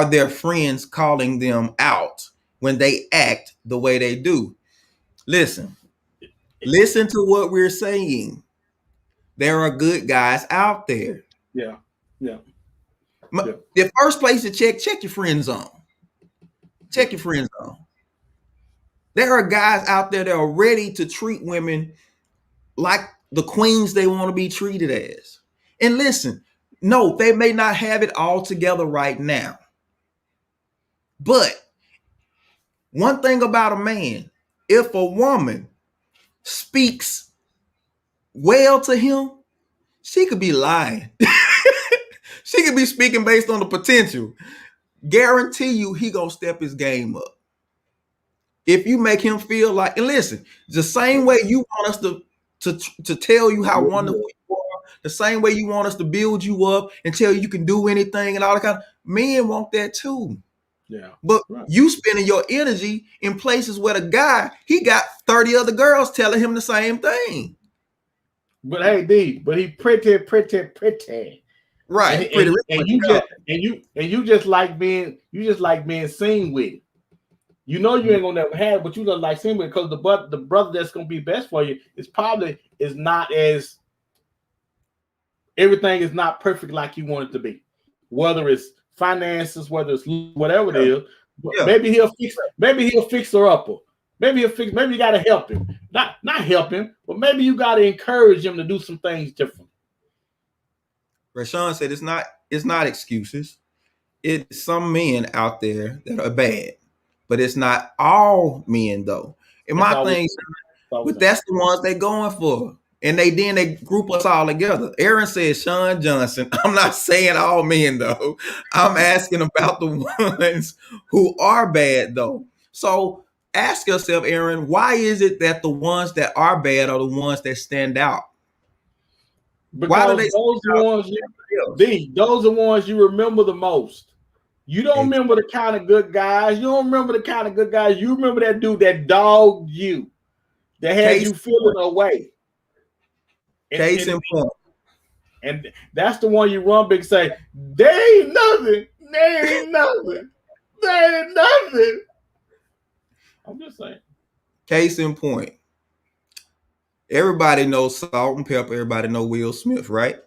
their friends calling them out when they act the way they do? Listen to what we're saying. There are good guys out there. Yeah. The first place to check your friend zone. Check your friend zone. There are guys out there that are ready to treat women like the queens they want to be treated as. And listen, no, they may not have it all together right now. But one thing about a man, if a woman speaks well to him, she could be lying. She could be speaking based on the potential. Guarantee you he gonna step his game up. If you make him feel like, and listen, the same way you want us to tell you how wonderful you are, the same way you want us to build you up and tell you can do anything and all that kind of, men want that too. Yeah. But Right. you spending your energy in places where the guy, he got 30 other girls telling him the same thing. But hey, D, but he pretty. Right. Pretty And rich. you just like being seen with it. You know you ain't gonna never have it, but you just like seen with it because the brother that's gonna be best for you is not as everything is not perfect like you want it to be. Whether it's finances, whether it's whatever it is, Yeah. maybe he'll fix her up. Maybe you gotta help him. Not help him, but maybe you gotta encourage him to do some things different. Rashawn said it's not excuses. It's some men out there that are bad, but it's not all men though. And That's my all thing, we but that's the ones they going for. And they group us all together. Aaron said Sean Johnson. I'm not saying all men though. I'm asking about the ones who are bad though. So ask yourself, Aaron, why is it that the ones that are bad are the ones that stand out? Why do because they those stand out? those are ones you remember the most. You don't Exactly. remember the kind of good guys. You don't remember the kind of good guys. You remember that dude that dogged you, that had Case, you feeling away. And, case and in point. and that's the one you run big and say, they ain't nothing. They ain't nothing. They ain't nothing. I'm just saying. Case in point. Everybody knows Salt and Pepper. Everybody know Will Smith, right? Yeah.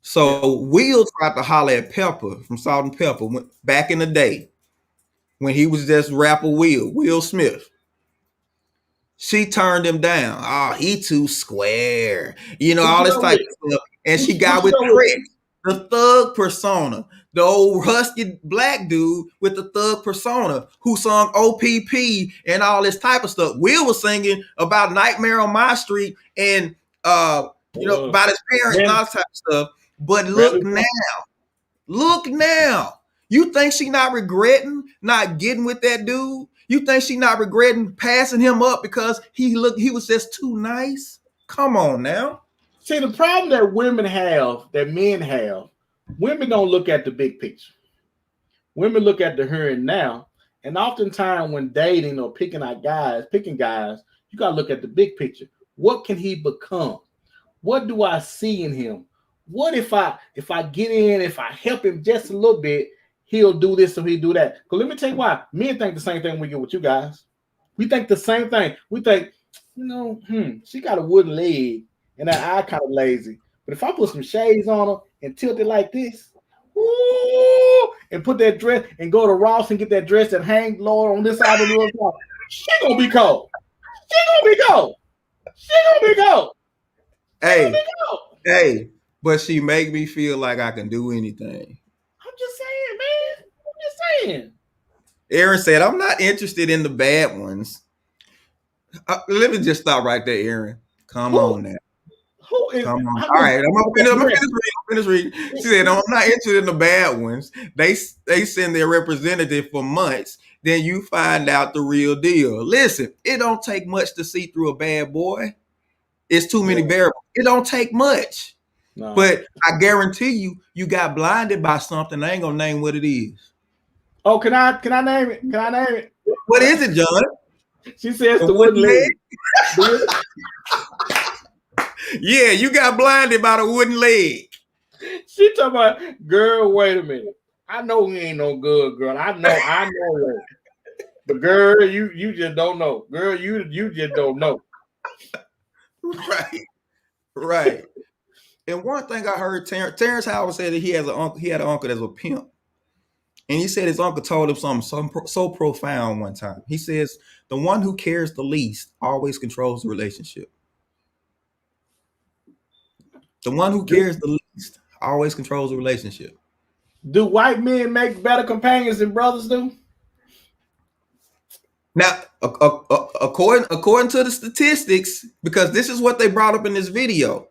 So Will tried to holler at Pepper from Salt and Pepper back in the day when he was just rapper Will Smith. She turned him down. Oh, he too square. You know, Who all she this go type with? of stuff. And Who she she got with go with? Trick, the thug persona, the old husky black dude with the thug persona who sung OPP and all this type of stuff. Will was singing about Nightmare on My Street and about his parents and all this type of stuff. But look now. You think she not regretting not getting with that dude? You think she not regretting passing him up because he was just too nice? Come on now. See, the problem that women have, that men have, women don't look at the big picture. Women look at the here and now. And oftentimes when dating or picking guys, you gotta look at the big picture. What can he become? What do I see in him? What if I get in, if I help him just a little bit, he'll do this or he'll do that. Because let me tell you why. Men think the same thing we get with you guys. We think the same thing. We think, she got a wooden leg and her eye kind of lazy. But if I put some shades on her and tilt it like this, ooh, and put that dress and go to Ross and get that dress that hang lower on this side of the little she gonna be cold. She gonna be cold. She gonna be cold. Hey, but she make me feel like I can do anything. I'm just saying, man. I'm just saying. Aaron said, I'm not interested in the bad ones. Let me just stop right there, Aaron. Come Who on now. who is Come on. I'm All just, right, I'm gonna finish reading. She said, "No, I'm not interested in the bad ones. They send their representative for months. Then you find out the real deal. Listen, it don't take much to see through a bad boy. It's too many variables. It don't take much. No. But I guarantee you, you got blinded by something. I ain't gonna name what it is. Oh, can I name it? Can I name it? What is it, John? She says The the wooden leg. Yeah, you got blinded by the wooden leg. She talking about, girl, wait a minute. I know he ain't no good, girl. I know that. But girl, you just don't know. Girl, you just don't know. Right. And one thing I heard Terrence Howard said that he had an uncle that's a pimp. And he said his uncle told him something so profound one time. He says, the one who cares the least always controls the relationship. The one who Do, cares the least always controls the relationship. do white men make better companions than brothers do? Now, according to the statistics, because this is what they brought up in this video,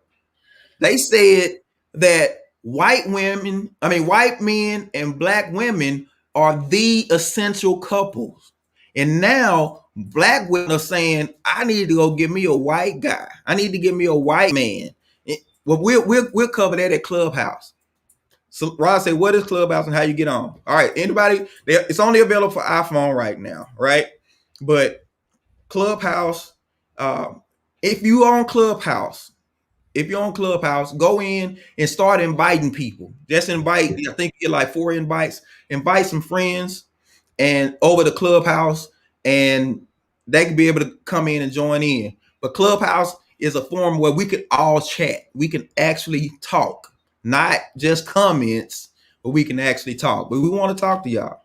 they said that white men and black women are the essential couples. And now black women are saying, I need to go get me a white guy. I need to get me a white man. Well, we'll cover that at Clubhouse. So Rod say, what is Clubhouse and how you get on? All right, anybody? It's only available for iPhone right now, right? But Clubhouse, uh, if you on Clubhouse, go in and start inviting people. Just invite, I think you get like 4 invites. Invite some friends and over the Clubhouse, and they can be able to come in and join in. But Clubhouse is a forum where we could all chat. We can actually talk, not just comments, but we can actually talk. But we want to talk to y'all.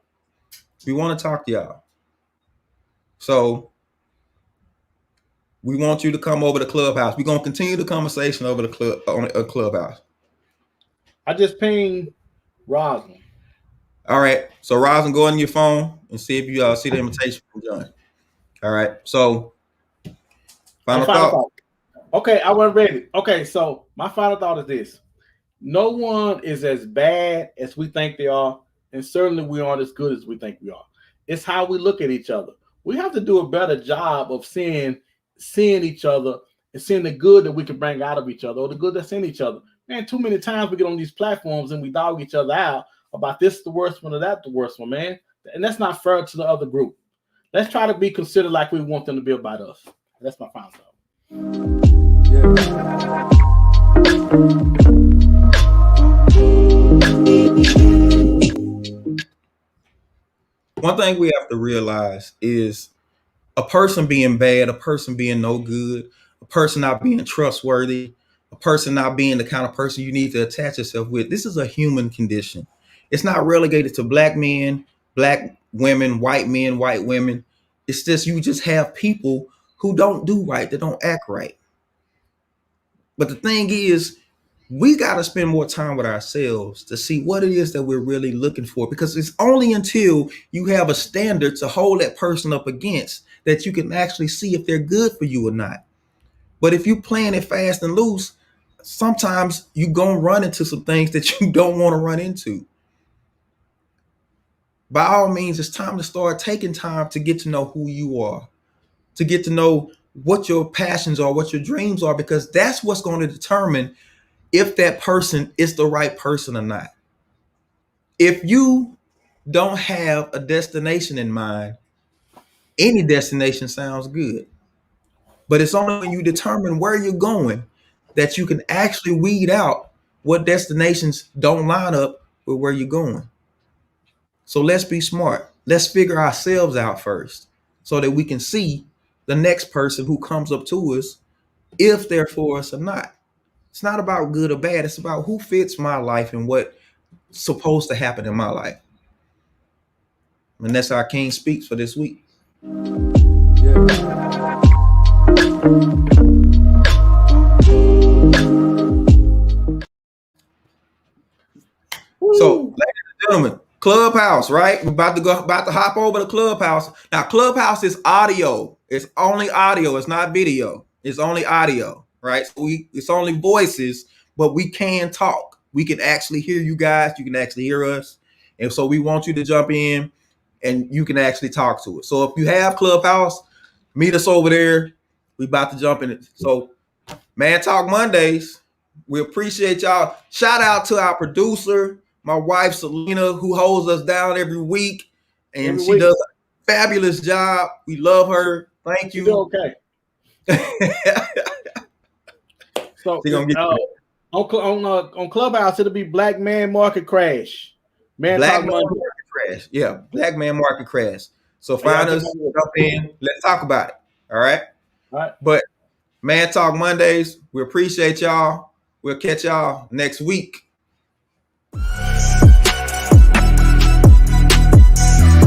We want to talk to y'all. So we want you to come over to Clubhouse. We're gonna continue the conversation over the club on a Clubhouse. I just pinged Roslyn. All right. So Roslyn, go on your phone and see if you see the invitation from John. All right. So My final final thought. thought. Okay, I wasn't ready. Okay, so my final thought is this: no one is as bad as we think they are, and certainly we aren't as good as we think we are. It's how we look at each other. We have to do a better job of seeing each other and seeing the good that we can bring out of each other or the good that's in each other. Man, too many times we get on these platforms and we dog each other out about this the worst one or that the worst one, man. And that's not fair to the other group. Let's try to be considered like we want them to be about us. That's my final thought. Yeah. One thing we have to realize is a person being bad, a person being no good, a person not being trustworthy, a person not being the kind of person you need to attach yourself with. This is a human condition. It's not relegated to black men, black women, white women. It's just you just have people who don't do right, that don't act right. But the thing is, we got to spend more time with ourselves to see what it is that we're really looking for, because it's only until you have a standard to hold that person up against that you can actually see if they're good for you or not. But if you playing it fast and loose, sometimes you're going to run into some things that you don't want to run into. By all means, it's time to start taking time to get to know who you are, to get to know what your passions are, what your dreams are, because that's what's going to determine if that person is the right person or not. If you don't have a destination in mind, any destination sounds good. But it's only when you determine where you're going that you can actually weed out what destinations don't line up with where you're going. So let's be smart. Let's figure ourselves out first so that we can see the next person who comes up to us, if they're for us or not. It's not about good or bad. It's about who fits my life and what's supposed to happen in my life. And that's our King Speaks for this week. Yeah. So, ladies and gentlemen, Clubhouse, right? We're about to hop over to Clubhouse. Now, Clubhouse is audio. It's only audio. It's not video. It's only audio, right? So it's only voices, but we can talk. We can actually hear you guys. You can actually hear us. And so we want you to jump in and you can actually talk to us. So if you have Clubhouse, meet us over there. We about to jump in it. So, Man Talk Mondays. We appreciate y'all. Shout out to our producer, my wife Selena, who holds us down every week, and she does a fabulous job. We love her. Thank you. Okay. So on Clubhouse, it'll be Black Man Market Crash. Black Man Market Crash. Yeah, Black Man Market Crash. So find us, jump in, let's talk about it. All right. All right. But Man Talk Mondays, we appreciate y'all. We'll catch y'all next week.